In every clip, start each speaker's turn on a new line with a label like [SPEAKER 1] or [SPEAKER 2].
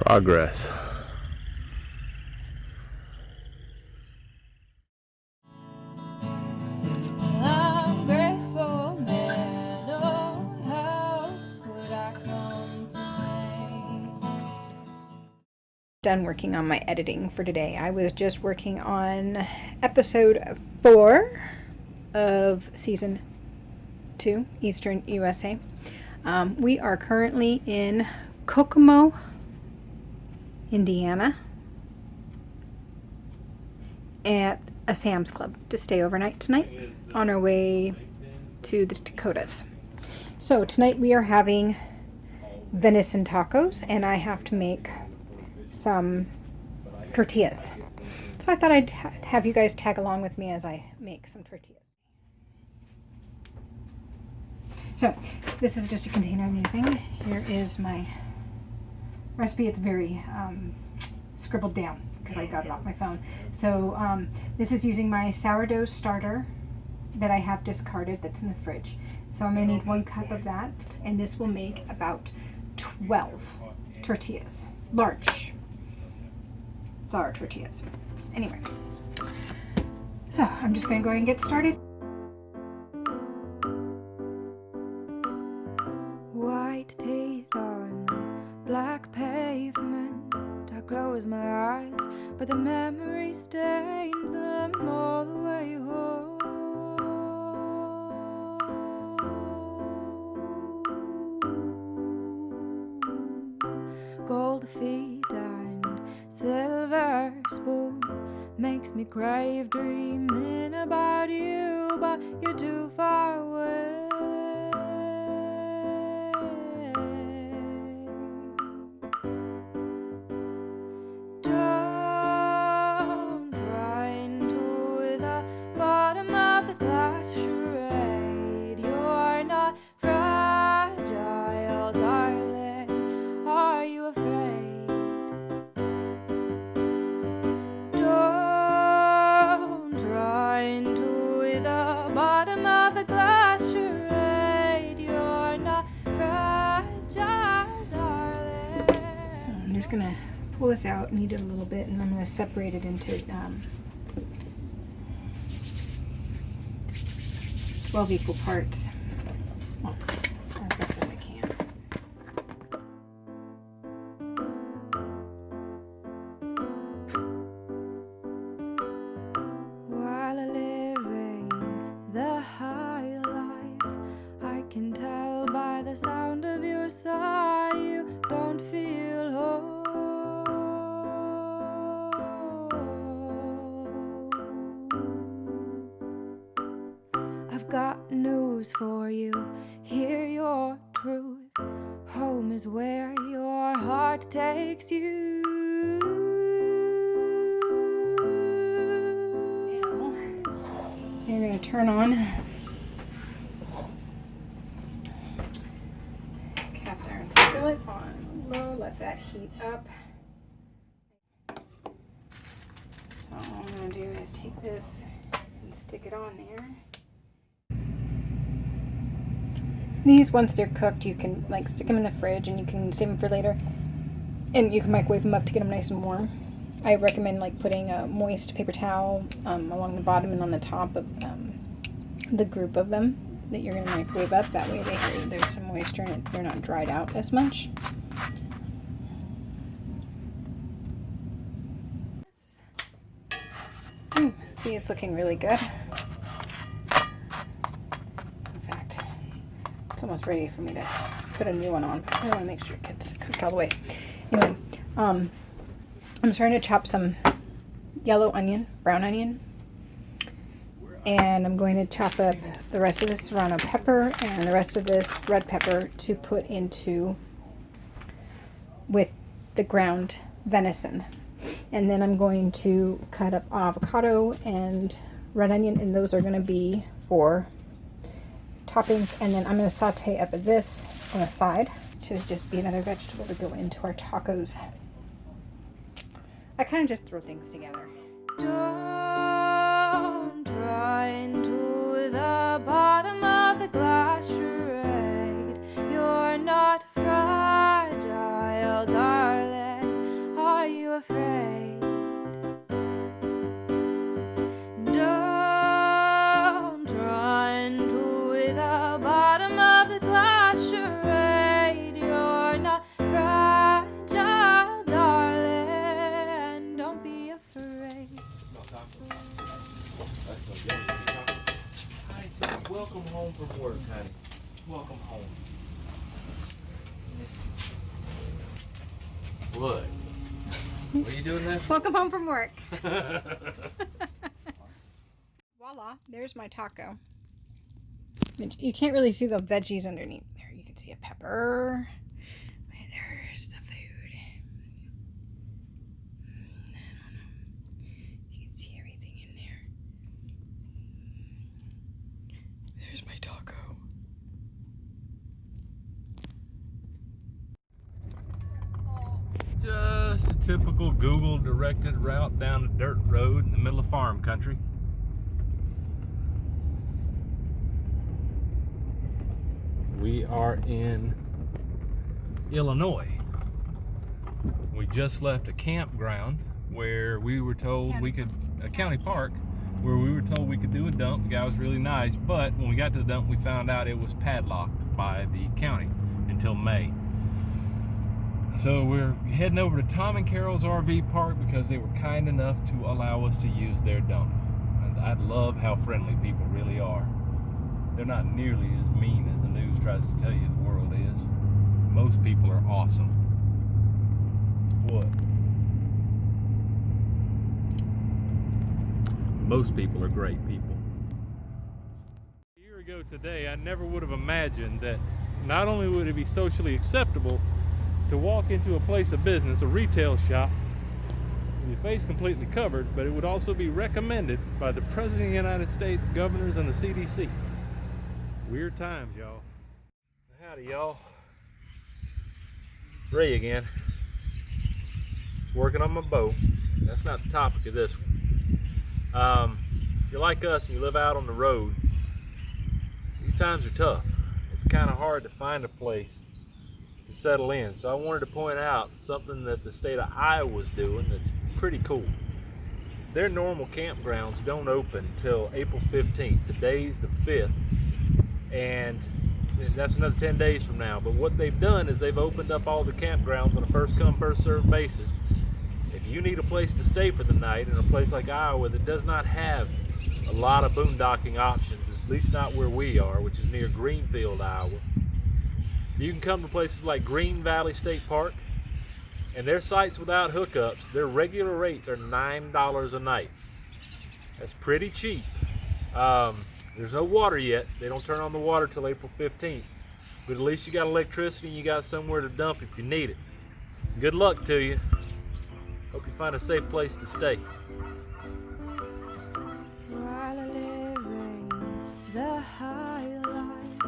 [SPEAKER 1] Progress.
[SPEAKER 2] I'm grateful, man. Oh, how could I complain?
[SPEAKER 3] Done working on my editing for today. I was just working on episode 4 of season 2, Eastern USA. We are currently in Kokomo, Indiana, at a Sam's Club to stay overnight tonight on our way to the Dakotas. So tonight we are having venison tacos, and I have to make some tortillas. So I thought I'd have you guys tag along with me as I make some tortillas. So this is just a container I'm using. Here is my recipe. It's very scribbled down because I got it off my phone. So this is using my sourdough starter that I have discarded that's in the fridge. So I'm going to need 1 cup of that, and this will make about 12 tortillas. Large flour tortillas. Anyway, so I'm just going to go ahead and get started.
[SPEAKER 2] White teeth on the black pavement. I close my eyes, but the memory stains them all the way home. Gold feet and silver spoon makes me crave dreaming about you, but you're too far away. Don't try and to the bottom of the glass charade. You're not fragile, darling. Are you afraid? Don't try and to the bottom of the glass charade. You're not fragile, darling.
[SPEAKER 3] So I'm just going to pull this out, knead it a little bit, and I'm going to separate it into 12 equal parts. Well, as best as I can.
[SPEAKER 2] While living the high life, I can tell by the sound of your sigh you don't feel whole. I've got news for you, hear your truth. Home is where your heart takes you.
[SPEAKER 3] You're going to turn on cast iron skillet on low, let that heat up. So all I'm going to do is take this and stick it on there. These, once they're cooked, you can like stick them in the fridge and you can save them for later, and you can microwave them up to get them nice and warm. I recommend like putting a moist paper towel along the bottom and on the top of the group of them that you're going to microwave up. That way there's some moisture and they're not dried out as much. See, it's looking really good. In fact, it's almost ready for me to put a new one on. I want to make sure it gets cooked all the way. Anyway, I'm starting to chop some yellow onion, brown onion, and I'm going to chop up the rest of this serrano pepper and the rest of this red pepper to put into with the ground venison. And then I'm going to cut up avocado and red onion, and those are going to be for toppings. And then I'm going to saute up this on the side to just be another vegetable to go into our tacos. I kind of just throw things together.
[SPEAKER 2] Don't try into the bottom of the glass charade. You're not fragile, darling.
[SPEAKER 1] What? What are you doing there?
[SPEAKER 3] Welcome home from work. Voila, there's my taco. You can't really see the veggies underneath there. You can see a pepper. There's the food. I don't know. You can see everything in there. There's my taco.
[SPEAKER 1] Just a typical Google directed route down a dirt road in the middle of farm country. We are in Illinois. We just left a campground where we were told a county park, where we were told we could do a dump. The guy was really nice, but when we got to the dump, we found out it was padlocked by the county until May. So we're heading over to Tom and Carol's RV park because they were kind enough to allow us to use their dump. And I love how friendly people really are. They're not nearly as mean as the news tries to tell you the world is. Most people are awesome. What? Most people are great people. A year ago today, I never would have imagined that not only would it be socially acceptable to walk into a place of business, a retail shop, with your face completely covered, but it would also be recommended by the President of the United States, governors, and the CDC. Weird times, y'all. Howdy, y'all. Ray again. Working on my bow. That's not the topic of this one. If you're like us and you live out on the road, these times are tough. It's kind of hard to find a place to settle in. So I wanted to point out something that the state of Iowa's doing that's pretty cool. Their normal campgrounds don't open until April 15th. Today's the 5th, and that's another 10 days from now. But what they've done is they've opened up all the campgrounds on a first come first served basis. If you need a place to stay for the night in a place like Iowa that does not have a lot of boondocking options, at least not where we are, which is near Greenfield, Iowa, you can come to places like Green Valley State Park, and their sites without hookups, their regular rates are $9 a night. That's pretty cheap. There's no water yet. They don't turn on the water till April 15th. But at least you got electricity and you got somewhere to dump if you need it. Good luck to you. Hope you find a safe place to stay.
[SPEAKER 2] While living the high life,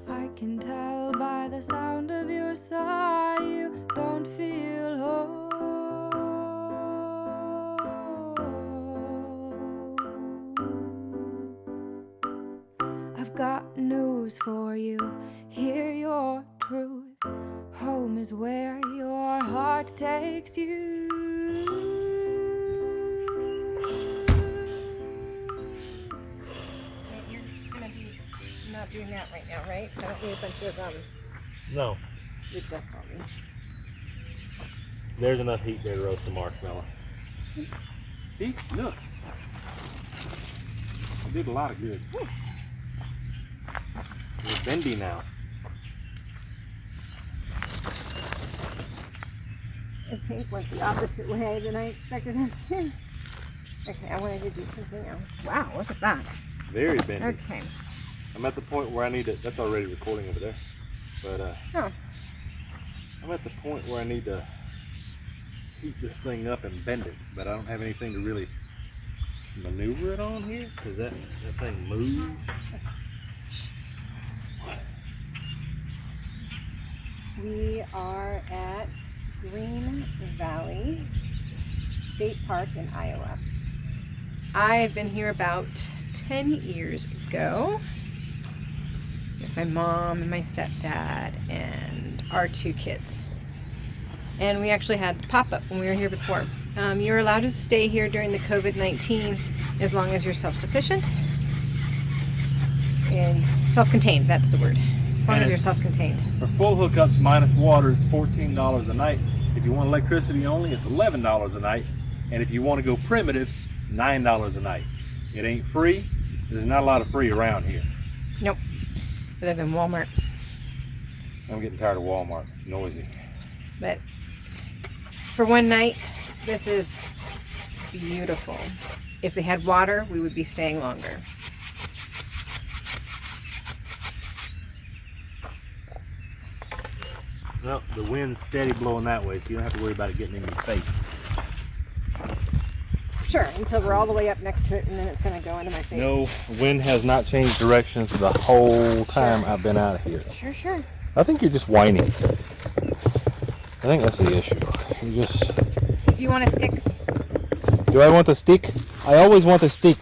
[SPEAKER 2] I can tell by the sound of your sigh you don't feel home. I've got news for you, hear your truth. Home is where your heart takes you.
[SPEAKER 3] You're gonna be not doing that right now, right? I don't need a bunch of
[SPEAKER 1] No.
[SPEAKER 3] wood dust on me.
[SPEAKER 1] There's enough heat there to roast a marshmallow. See? Look. I did a lot of good.
[SPEAKER 3] Thanks.
[SPEAKER 1] It's bendy now.
[SPEAKER 3] It seemed like the opposite way than I expected it to. Okay, I wanted to do something else. Wow, look at that.
[SPEAKER 1] Very bendy.
[SPEAKER 3] Okay.
[SPEAKER 1] I'm at the point where I need to, that's already recording over there. But
[SPEAKER 3] Oh.
[SPEAKER 1] I'm at the point where I need to heat this thing up and bend it, but I don't have anything to really maneuver it on here because that thing moves.
[SPEAKER 3] We are at Green Valley State Park in Iowa. I had been here about 10 years ago with my mom and my stepdad and our 2 kids. And we actually had pop-up when we were here before. You're allowed to stay here during the COVID-19 as long as you're self-sufficient and self-contained, that's the word. As long as you're self-contained.
[SPEAKER 1] For full hookups minus water, it's $14 a night. If you want electricity only, it's $11 a night. And if you want to go primitive, $9 a night. It ain't free. There's not a lot of free around here.
[SPEAKER 3] Nope. We live in Walmart.
[SPEAKER 1] I'm getting tired of Walmart. It's noisy.
[SPEAKER 3] But For one night, this is beautiful. If we had water, we would be staying longer.
[SPEAKER 1] Well, the wind's steady blowing that way, so you don't have to worry about it getting in your face.
[SPEAKER 3] Sure, until we're all the way up next to it, and then it's going to go into my face.
[SPEAKER 1] No, the wind has not changed directions the whole time I've been out of here.
[SPEAKER 3] Sure.
[SPEAKER 1] I think you're just whining. I think that's the issue. You just...
[SPEAKER 3] Do you want a stick?
[SPEAKER 1] Do I want the stick? I always want a stick.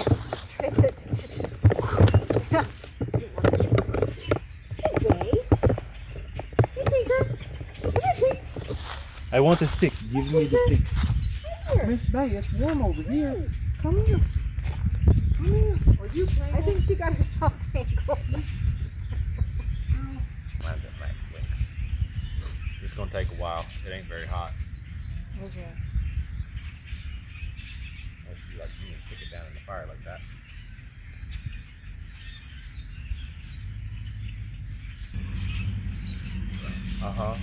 [SPEAKER 1] I want a stick. Give me the stick. Miss Bay, it's warm over here. Come here. Come here. Are you playing?
[SPEAKER 3] I think she got herself tangled.
[SPEAKER 1] It's gonna take a while. It ain't very hot.
[SPEAKER 3] Okay.
[SPEAKER 1] You can stick it down in the fire like that.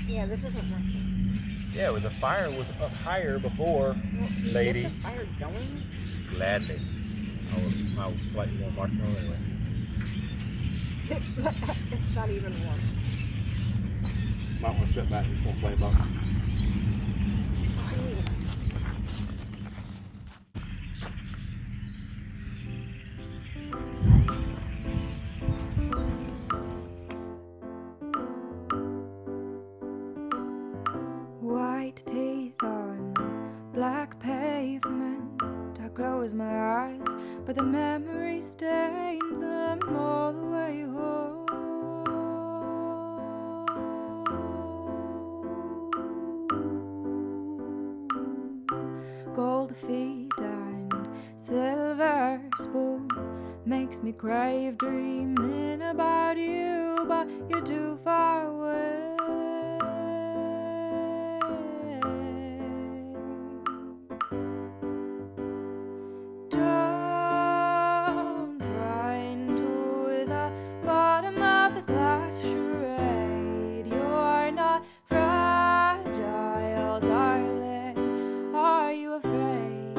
[SPEAKER 3] Yeah, this isn't working.
[SPEAKER 1] Yeah, well, the fire was up higher before, lady.
[SPEAKER 3] Get the fire going?
[SPEAKER 1] Gladly. I'll slightly more marshmallow anyway.
[SPEAKER 3] It's not even warm.
[SPEAKER 1] Might want to step back. It's gonna play about.
[SPEAKER 2] White teeth on the black pavement. I close my eyes, but the memory stains them all the way home. Gold feet and silver spoon makes me crave dreaming about you, but you're too far away. Don't try into the bottom of the glass charade. You're not fragile, darling. Are you afraid?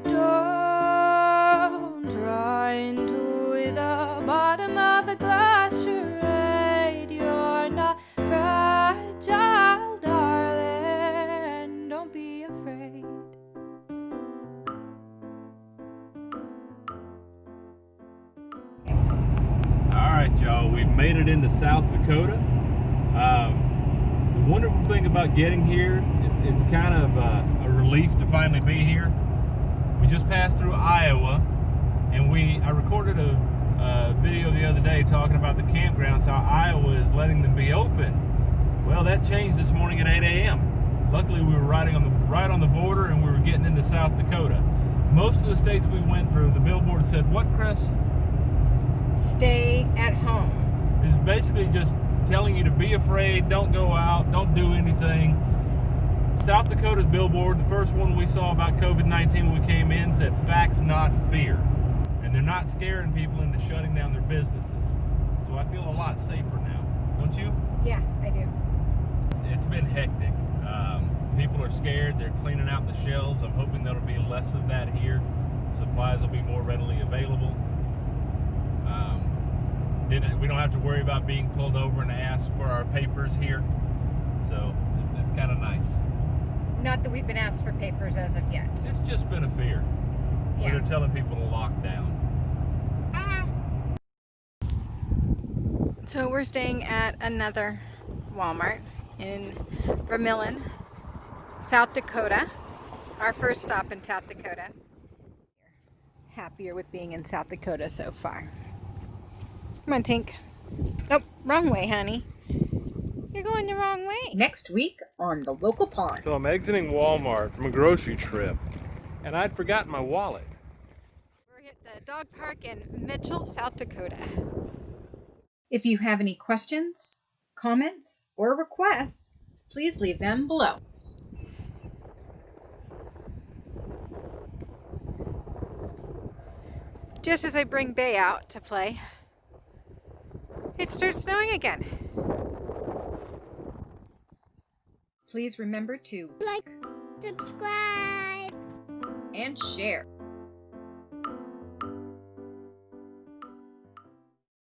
[SPEAKER 2] Don't try into the bottom of the glass charade. You're not fragile, darling. Don't be afraid.
[SPEAKER 1] All right, y'all. We've made it into South Dakota. The wonderful thing about getting here, it's kind of a relief to finally be here. We just passed through Iowa, and I recorded a video the other day talking about the campgrounds, how Iowa is letting them be open. Well, that changed this morning at 8 a.m. Luckily, we were right on the border, and we were getting into South Dakota. Most of the states we went through, the billboard said, what, Chris?
[SPEAKER 3] Stay at home.
[SPEAKER 1] It's basically just telling you to be afraid, don't go out, don't do anything. South Dakota's billboard, the first one we saw about COVID-19 when we came in, said facts, not fear. And they're not scaring people into shutting down their businesses. So I feel a lot safer now. Don't you?
[SPEAKER 3] Yeah, I do.
[SPEAKER 1] It's been hectic. People are scared. They're cleaning out the shelves. I'm hoping there'll be less of that here. Supplies will be more readily available. We don't have to worry about being pulled over and asked for our papers here. So it's kind of nice.
[SPEAKER 3] Not that we've been asked for papers as of yet.
[SPEAKER 1] It's just been a fear.
[SPEAKER 3] Yeah.
[SPEAKER 1] They're telling people to lock down.
[SPEAKER 3] So we're staying at another Walmart in Vermillion, South Dakota. Our first stop in South Dakota. Happier with being in South Dakota so far. Come on, Tink. Nope, wrong way, honey. You're going the wrong way.
[SPEAKER 4] Next week on The Local Pond.
[SPEAKER 1] So I'm exiting Walmart from a grocery trip, and I'd forgotten my wallet.
[SPEAKER 3] We're at the dog park in Mitchell, South Dakota.
[SPEAKER 4] If you have any questions, comments, or requests, please leave them below.
[SPEAKER 3] Just as I bring Bay out to play, it starts snowing again.
[SPEAKER 4] Please remember to
[SPEAKER 5] like, subscribe.
[SPEAKER 4] and share.